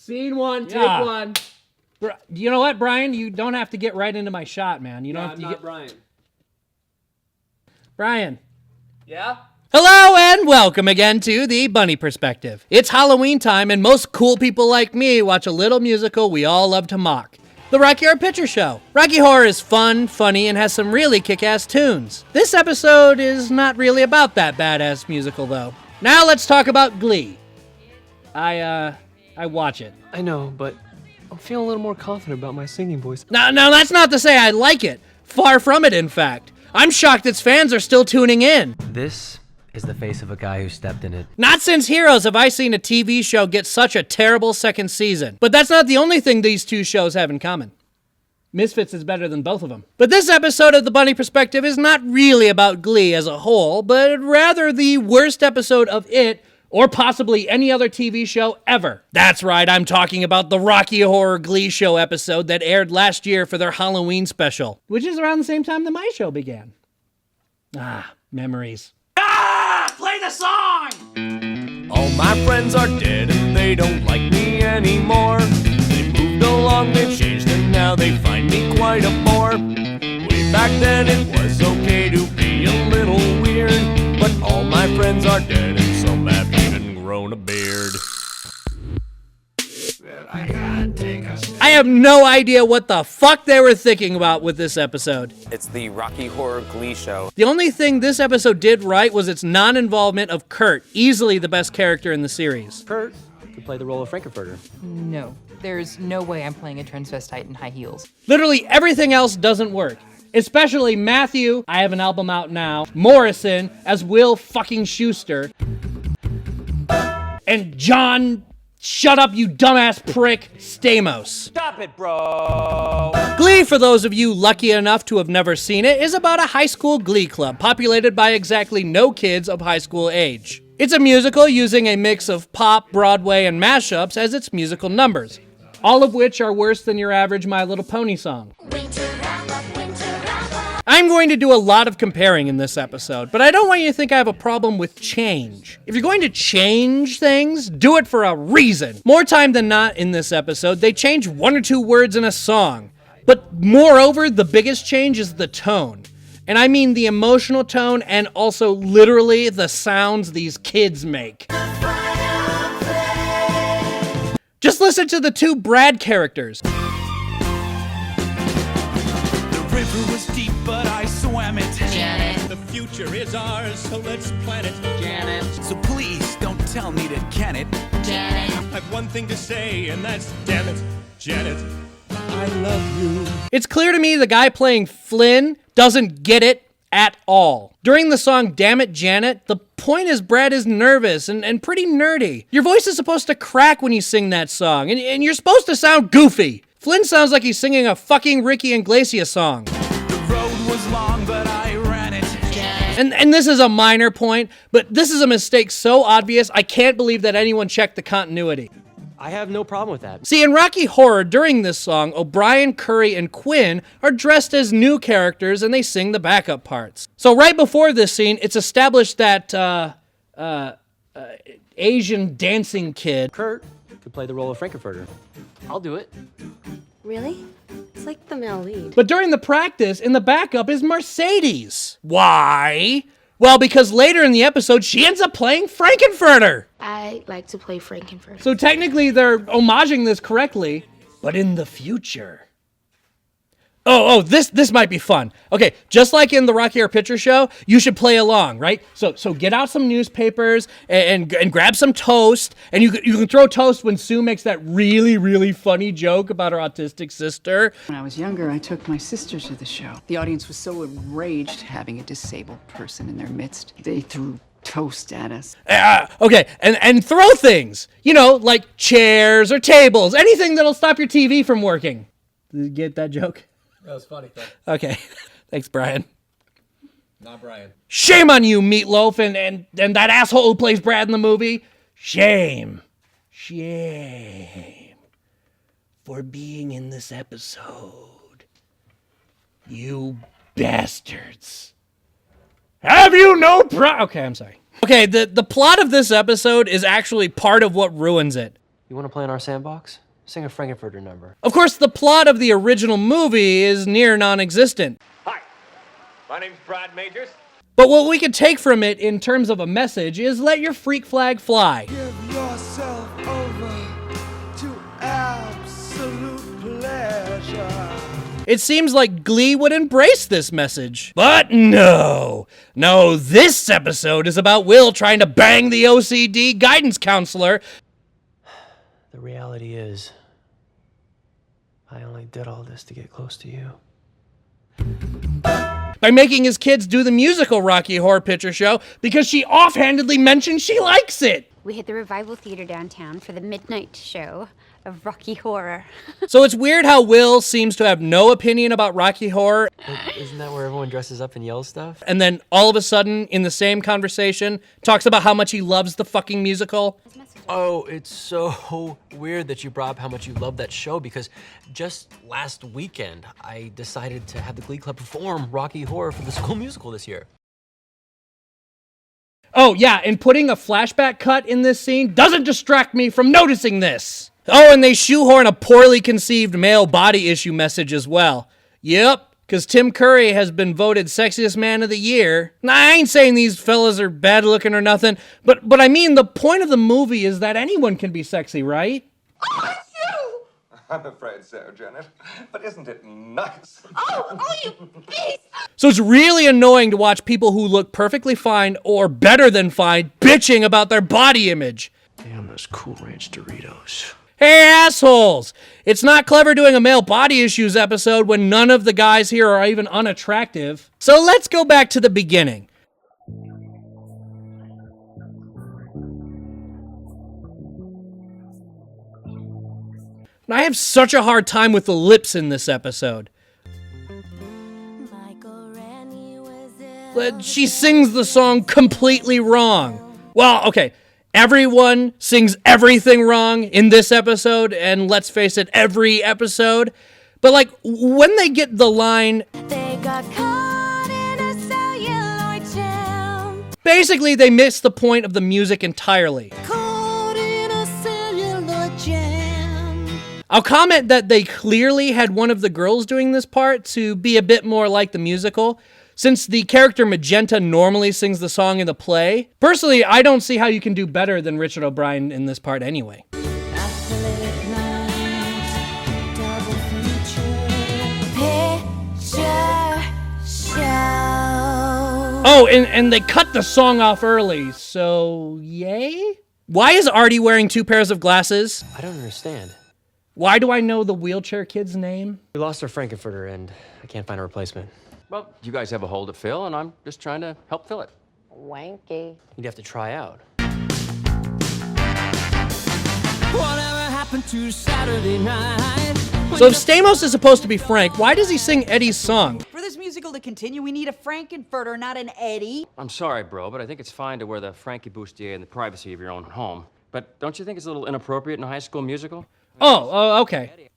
Scene one, take Yeah. one. You know what, Brian? You don't have to get right into my shot, man. You don't have I'm to not Brian. Brian. Yeah? Hello and welcome again to The Bunny Perspective. It's Halloween time and most cool people like me watch a little musical we all love to mock. The Rocky Horror Picture Show. Rocky Horror is fun, funny, and has some really kick-ass tunes. This episode is not really about that badass musical, though. Now let's talk about Glee. I watch it. I know, but I'm feeling a little more confident about my singing voice. Now, that's not to say I like it. Far from it, in fact. I'm shocked its fans are still tuning in. This is the face of a guy who stepped in it. Not since Heroes have I seen a TV show get such a terrible second season. But that's not the only thing these two shows have in common. Misfits is better than both of them. But this episode of The Bunny Perspective is not really about Glee as a whole, but rather the worst episode of it, or possibly any other TV show ever. That's right, I'm talking about the Rocky Horror Glee Show episode that aired last year for their Halloween special, which is around the same time that my show began. Ah, memories. Play the song! All my friends are dead and they don't like me anymore. They moved along, they've changed, and now they find me quite a bore. Way back then it was okay to be a little weird, but all my friends are dead and some have even grown a beard. I have no idea what the fuck they were thinking about with this episode. It's the Rocky Horror Glee Show. The only thing this episode did right was its non-involvement of Kurt, easily the best character in the series. Kurt could play the role of Frankenfurter. No, there's no way I'm playing a transvestite in high heels. Literally everything else doesn't work. Especially Matthew, I have an album out now, Morrison as Will fucking Schuster, and John, shut up you dumbass prick, Stamos. Stop it, bro! Glee, for those of you lucky enough to have never seen it, is about a high school glee club populated by exactly no kids of high school age. It's a musical using a mix of pop, Broadway, and mashups as its musical numbers, all of which are worse than your average My Little Pony song. I'm going to do a lot of comparing in this episode, but I don't want you to think I have a problem with change. If you're going to change things, do it for a reason. More time than not in this episode, they change one or two words in a song. But moreover, the biggest change is the tone. And I mean the emotional tone and also literally the sounds these kids make. Just listen to the two Brad characters. The river was deep, but I swam it. Janet. The future is ours, so let's plan it. Janet. So please don't tell me to can it. Janet. I've one thing to say, and that's damn it, Janet. I love you. It's clear to me the guy playing Flynn doesn't get it at all. During the song Damn It Janet, the point is Brad is nervous and pretty nerdy. Your voice is supposed to crack when you sing that song, and you're supposed to sound goofy. Flynn sounds like he's singing a fucking Ricky Iglesias song. The road was long, but I ran it. And this is a minor point, but this is a mistake so obvious, I can't believe that anyone checked the continuity. I have no problem with that. See, in Rocky Horror, during this song, O'Brien, Curry, and Quinn are dressed as new characters and they sing the backup parts. So right before this scene, it's established that, Asian dancing kid. Kurt could play the role of Frankenfurter. I'll do it. Really? It's like the male lead. But during the practice, in the backup is Mercedes. Why? Well, because later in the episode, she ends up playing Frankenfurter. I like to play Frankenfurter. So technically, they're homaging this correctly, but in the future. This might be fun. Okay, just like in the Rocky Horror Picture Show, you should play along, right? So get out some newspapers and grab some toast, and you can throw toast when Sue makes that really, really funny joke about her autistic sister. When I was younger, I took my sister to the show. The audience was so enraged having a disabled person in their midst. They threw toast at us. Okay, and throw things, like chairs or tables, anything that'll stop your TV from working. Did you get that joke? That was funny, though. Okay, thanks, Brian. Not Brian. Shame on you, Meatloaf, and that asshole who plays Brad in the movie. Shame for being in this episode. You bastards. Have you no Okay, I'm sorry. Okay, the plot of this episode is actually part of what ruins it. You want to play in our sandbox? Sing a Frankenfurter number. Of course, the plot of the original movie is near non-existent. Hi, my name's Brad Majors. But what we could take from it in terms of a message is let your freak flag fly. Give yourself over to absolute pleasure. It seems like Glee would embrace this message. But no. No, this episode is about Will trying to bang the OCD guidance counselor. The reality is, I only did all this to get close to you. By making his kids do the musical Rocky Horror Picture Show because she offhandedly mentioned she likes it. We hit the Revival Theater downtown for the midnight show of Rocky Horror. So it's weird how Will seems to have no opinion about Rocky Horror. Isn't that where everyone dresses up and yells stuff? And then all of a sudden, in the same conversation, talks about how much he loves the fucking musical. Oh, it's so weird that you brought up how much you love that show, because just last weekend, I decided to have the Glee Club perform Rocky Horror for the school musical this year. Oh, yeah, and putting a flashback cut in this scene doesn't distract me from noticing this. Oh, and they shoehorn a poorly conceived male body issue message as well. Yep, because Tim Curry has been voted Sexiest Man of the Year. Now, I ain't saying these fellas are bad looking or nothing, but I mean, the point of the movie is that anyone can be sexy, right? I'm afraid so, Janet. But isn't it nice? Oh, you beast! So it's really annoying to watch people who look perfectly fine or better than fine bitching about their body image. Damn those Cool Ranch Doritos. Hey, assholes! It's not clever doing a male body issues episode when none of the guys here are even unattractive. So let's go back to the beginning. I have such a hard time with the lips in this episode. She sings the song completely wrong. Well, okay, everyone sings everything wrong in this episode, and let's face it, every episode. But like, when they get the line, they got caught in a celluloid jam. Basically, they miss the point of the music entirely. Caught in a celluloid jam. I'll comment that they clearly had one of the girls doing this part to be a bit more like the musical, since the character Magenta normally sings the song in the play. Personally, I don't see how you can do better than Richard O'Brien in this part anyway. Oh, and they cut the song off early, so yay? Why is Artie wearing 2 pairs of glasses? I don't understand. Why do I know the wheelchair kid's name? We lost our Frankenfurter and I can't find a replacement. Well, you guys have a hole to fill, and I'm just trying to help fill it. Wanky. You'd have to try out. Whatever happened to Saturday night? So if Stamos is supposed to be Frank, why does he sing Eddie's song? For this musical to continue, we need a Frankenfurter, not an Eddie. I'm sorry, bro, but I think it's fine to wear the Frankie bustier in the privacy of your own home. But don't you think it's a little inappropriate in a high school musical? Oh, okay.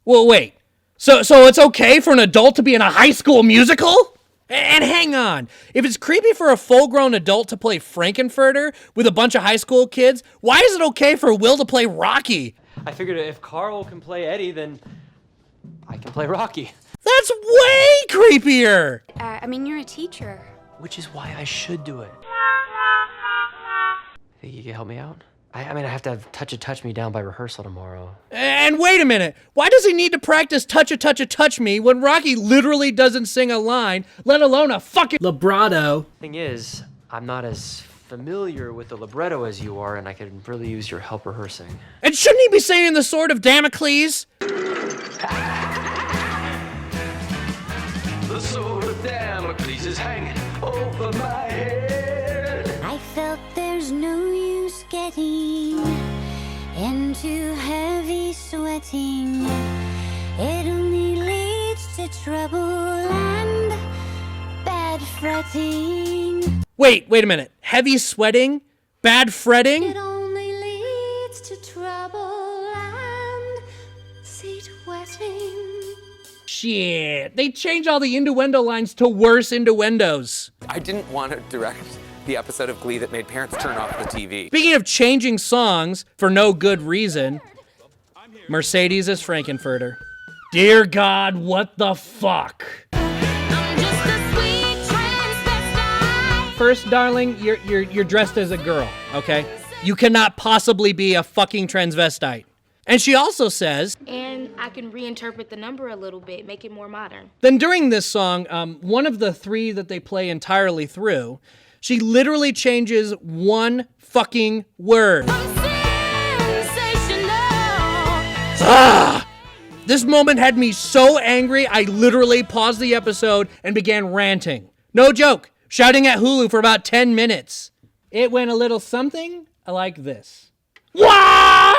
Well, wait. So it's okay for an adult to be in a high school musical? And hang on. If it's creepy for a full-grown adult to play Frankenfurter with a bunch of high school kids, why is it okay for Will to play Rocky? I figured if Carl can play Eddie, then I can play Rocky. That's way creepier! I mean, you're a teacher. Which is why I should do it. Think you can help me out? I mean, I have to have Touch Me Down by rehearsal tomorrow. And wait a minute. Why does he need to practice Touch Me when Rocky literally doesn't sing a line, let alone a fucking libretto? Thing is, I'm not as familiar with the libretto as you are, and I could really use your help rehearsing. And shouldn't he be singing the Sword of Damocles? The sword of Damocles is hanging over my head. I felt there's no use getting into heavy sweating. It only leads to trouble and bad fretting. Wait a minute. Heavy sweating? Bad fretting? It only leads to trouble and seat wetting. Shit. They changed all the innuendo lines to worse innuendos. I didn't want to direct the episode of Glee that made parents turn off the TV. Speaking of changing songs for no good reason, Mercedes is Frankenfurter. Dear God, what the fuck? First, darling, you're dressed as a girl, okay? You cannot possibly be a fucking transvestite. And she also says, and I can reinterpret the number a little bit, make it more modern. Then during this song, one of the three that they play entirely through, she literally changes one fucking word. Ah! This moment had me so angry, I literally paused the episode and began ranting. No joke, shouting at Hulu for about 10 minutes. It went a little something like this. Why?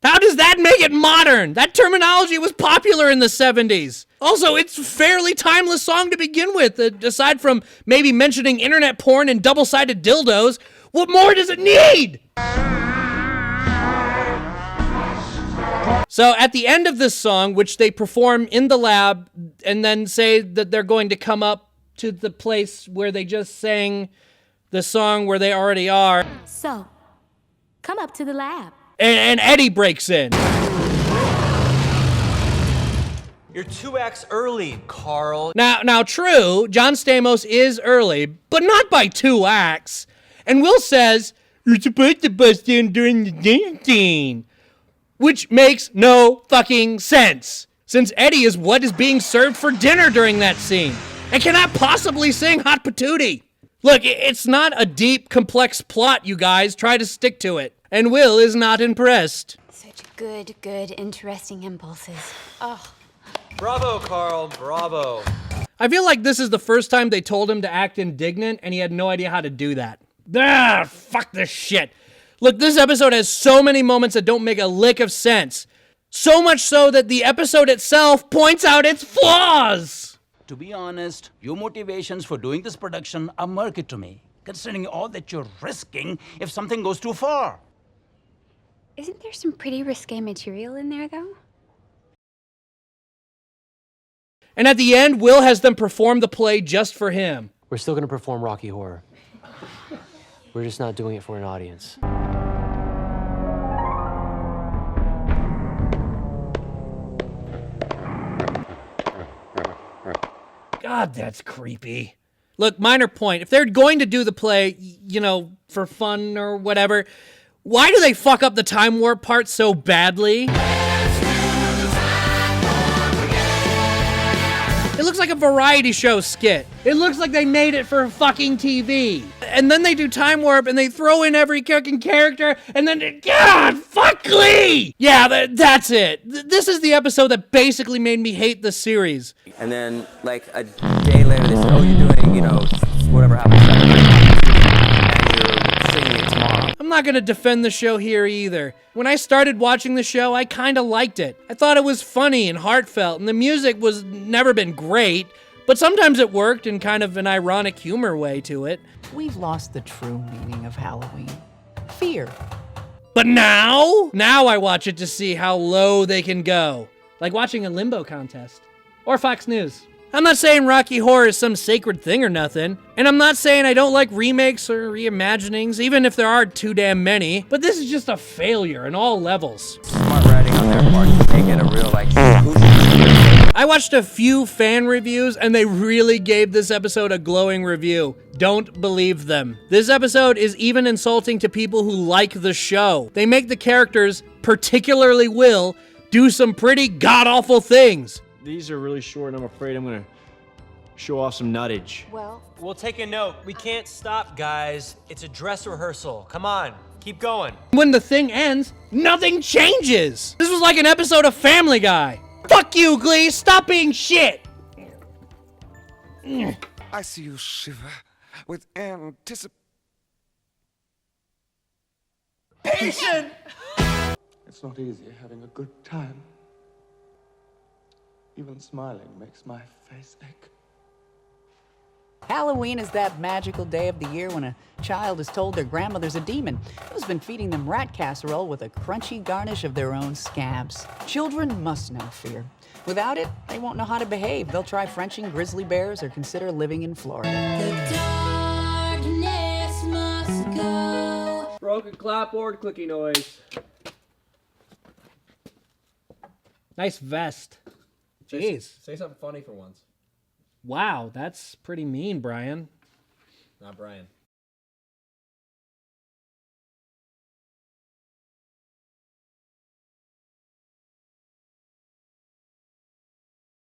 How does that make it modern? That terminology was popular in the 70s. Also, it's a fairly timeless song to begin with. Aside from maybe mentioning internet porn and double-sided dildos, what more does it need? So at the end of this song, which they perform in the lab and then say that they're going to come up to the place where they just sang the song where they already are. So, come up to the lab. And Eddie breaks in. You're 2 acts early, Carl. Now, true, John Stamos is early, but not by 2 acts. And Will says, you're supposed to bust in during the dinner scene. Which makes no fucking sense, since Eddie is what is being served for dinner during that scene, and cannot possibly sing Hot Patootie. Look, it's not a deep, complex plot, you guys. Try to stick to it. And Will is not impressed. Such good, interesting impulses. Oh. Bravo, Carl, bravo. I feel like this is the first time they told him to act indignant, and he had no idea how to do that. Ah, fuck this shit. Look, this episode has so many moments that don't make a lick of sense. So much so that the episode itself points out its flaws. To be honest, your motivations for doing this production are murky to me, considering all that you're risking if something goes too far. Isn't there some pretty risque material in there, though? And at the end, Will has them perform the play just for him. We're still gonna perform Rocky Horror. We're just not doing it for an audience. God, that's creepy. Look, minor point. If they're going to do the play, you know, for fun or whatever, why do they fuck up the time warp part so badly? It looks like a variety show skit. It looks like they made it for fucking TV. And then they do time warp and they throw in every fucking character and then, God, fuck Glee! Yeah, that's it. This is the episode that basically made me hate the series. And then, like, a day later, they said, oh, you're doing, you know, whatever happened Saturday, and you're singing it tomorrow. I'm not gonna defend the show here either. When I started watching the show, I kinda liked it. I thought it was funny and heartfelt, and the music was never been great, but sometimes it worked in kind of an ironic humor way to it. We've lost the true meaning of Halloween. Fear. But now I watch it to see how low they can go. Like watching a limbo contest. Or Fox News. I'm not saying Rocky Horror is some sacred thing or nothing, and I'm not saying I don't like remakes or reimaginings, even if there are too damn many, but this is just a failure on all levels. Smart writing on their part to make it a real, like, I watched a few fan reviews, and they really gave this episode a glowing review. Don't believe them. This episode is even insulting to people who like the show. They make the characters, particularly Will, do some pretty god-awful things. These are really short, and I'm afraid I'm gonna show off some nuttage. Well, we'll take a note. We can't stop, guys. It's a dress rehearsal. Come on, keep going. When the thing ends, nothing changes. This was like an episode of Family Guy. Fuck you, Glee. Stop being shit. I see you shiver with anticipation. It's not easy having a good time. Even smiling makes my face ache. Halloween is that magical day of the year when a child is told their grandmother's a demon who's been feeding them rat casserole with a crunchy garnish of their own scabs. Children must know fear. Without it, they won't know how to behave. They'll try Frenching grizzly bears or consider living in Florida. The darkness must go. Broken clapboard clicky noise. Nice vest. Jeez. Say something funny for once. Wow, that's pretty mean, Brian. Not Brian.